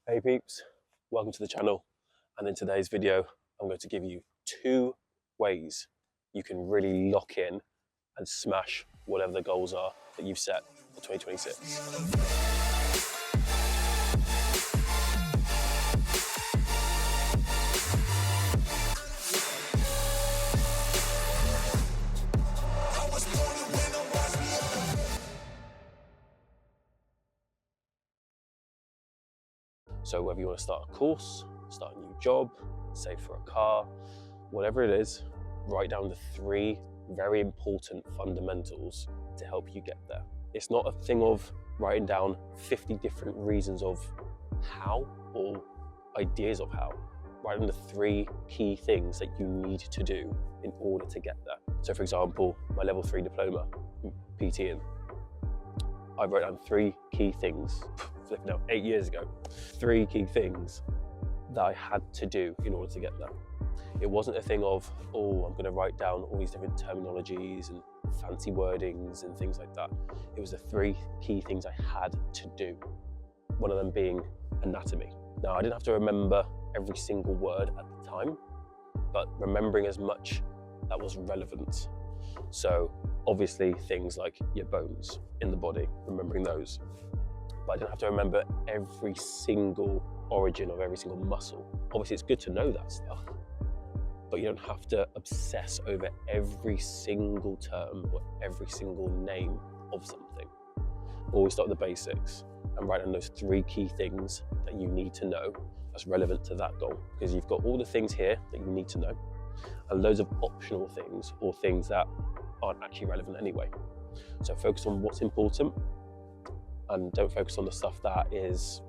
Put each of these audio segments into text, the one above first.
Hey peeps, welcome to the channel, and in today's video I'm going to give you 2 ways you can really lock in and smash whatever the goals are that you've set for 2026. So whether you want to start a course, start a new job, save for a car, whatever it is, write down the 3 very important fundamentals to help you get there. It's not a thing of writing down 50 different reasons of how or ideas of how. Write down the 3 key things that you need to do in order to get there. So for example, my level 3 diploma in PTing, I wrote down 3 key things, flipping out 8 years ago, 3 key things that I had to do in order to get there. It wasn't a thing of, oh, I'm gonna write down all these different terminologies and fancy wordings and things like that. It was the 3 key things I had to do. One of them being anatomy. Now, I didn't have to remember every single word at the time, but remembering as much that was relevant. So obviously things like your bones in the body, remembering those. But I didn't have to remember every single origin of every single muscle. Obviously it's good to know that stuff, but you don't have to obsess over every single term or every single name of something. Always start with the basics and write down those 3 key things that you need to know that's relevant to that goal. Because you've got all the things here that you need to know and loads of optional things or things that aren't actually relevant anyway. So focus on what's important and don't focus on the stuff that is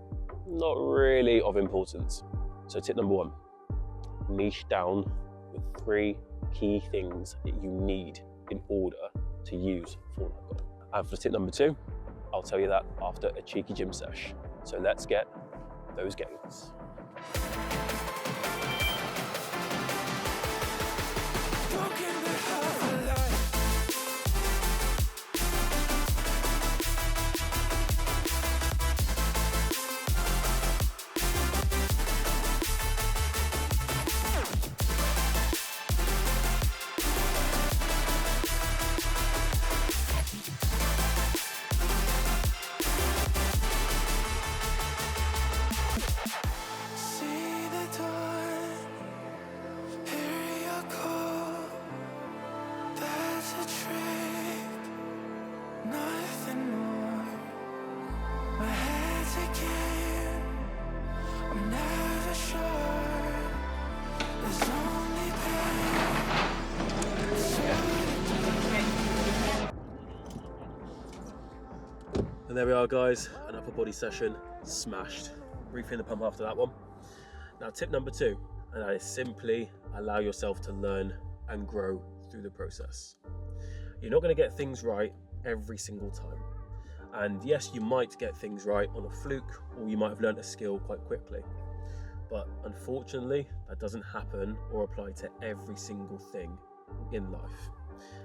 not really of importance. So tip number 1, niche down with 3 key things that you need in order to use for that goal. And for tip number 2, I'll tell you that after a cheeky gym sesh. So let's get those gains. And there we are guys, an upper body session smashed. Refilling the pump after that one. Now tip number 2, and that is simply allow yourself to learn and grow through the process. You're not going to get things right every single time. And yes, you might get things right on a fluke, or you might have learned a skill quite quickly. But unfortunately, that doesn't happen or apply to every single thing in life.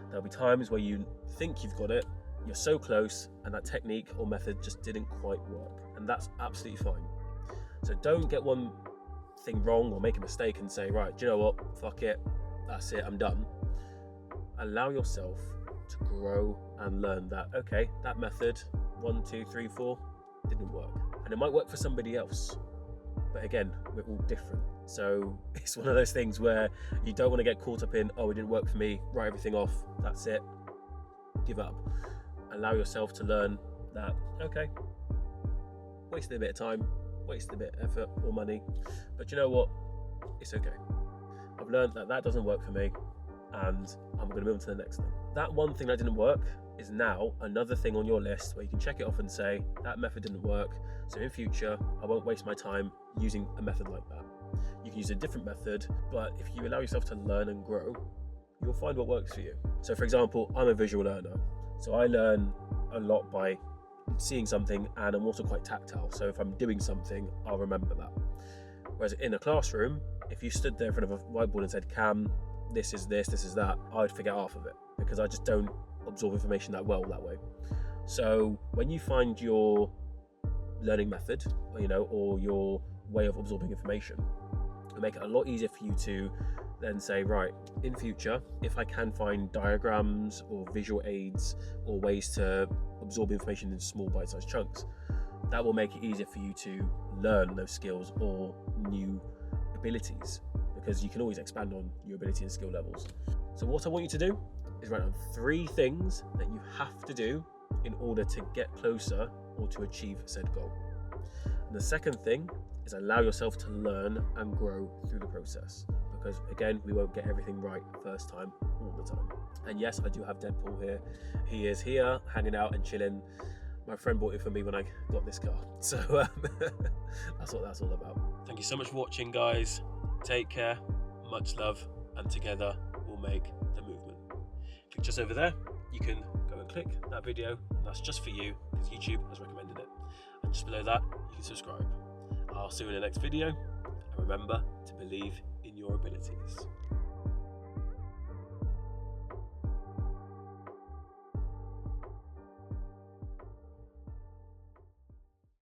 There'll be times where you think you've got it, you're so close, and that technique or method just didn't quite work. And that's absolutely fine. So don't get one thing wrong or make a mistake and say, right, do you know what, fuck it, that's it, I'm done. Allow yourself to grow and learn that, okay, that method, 1, 2, 3, 4, didn't work. And it might work for somebody else. But again, we're all different. So it's one of those things where you don't want to get caught up in, oh, it didn't work for me, write everything off, that's it, give up. Allow yourself to learn that, okay, wasted a bit of time, wasted a bit of effort or money, but you know what, it's okay. I've learned that that doesn't work for me and I'm going to move on to the next thing. That one thing that didn't work is now another thing on your list where you can check it off and say, that method didn't work, so in future, I won't waste my time using a method like that. You can use a different method, but if you allow yourself to learn and grow, you'll find what works for you. So for example, I'm a visual learner. So I learn a lot by seeing something, and I'm also quite tactile. So if I'm doing something, I'll remember that. Whereas in a classroom, if you stood there in front of a whiteboard and said, Cam, this is this, this is that, I'd forget half of it because I just don't absorb information that well that way. So when you find your learning method, or your way of absorbing information. It'll make it a lot easier for you to then say, right, in future, if I can find diagrams or visual aids or ways to absorb information in small bite-sized chunks, that will make it easier for you to learn those skills or new abilities, because you can always expand on your ability and skill levels. So what I want you to do is write down 3 things that you have to do in order to get closer or to achieve said goal. And the second thing is allow yourself to learn and grow through the process, because again, we won't get everything right first time all the time. And yes, I do have Deadpool here. He is here hanging out and chilling. My friend bought it for me when I got this car. So that's what that's all about. Thank you so much for watching, guys. Take care, much love, and together we'll make the movement. Click just over there. You can go and click that video, and that's just for you because YouTube has recommended it. And just below that, you can subscribe. I'll see you in the next video, and remember to believe in your abilities.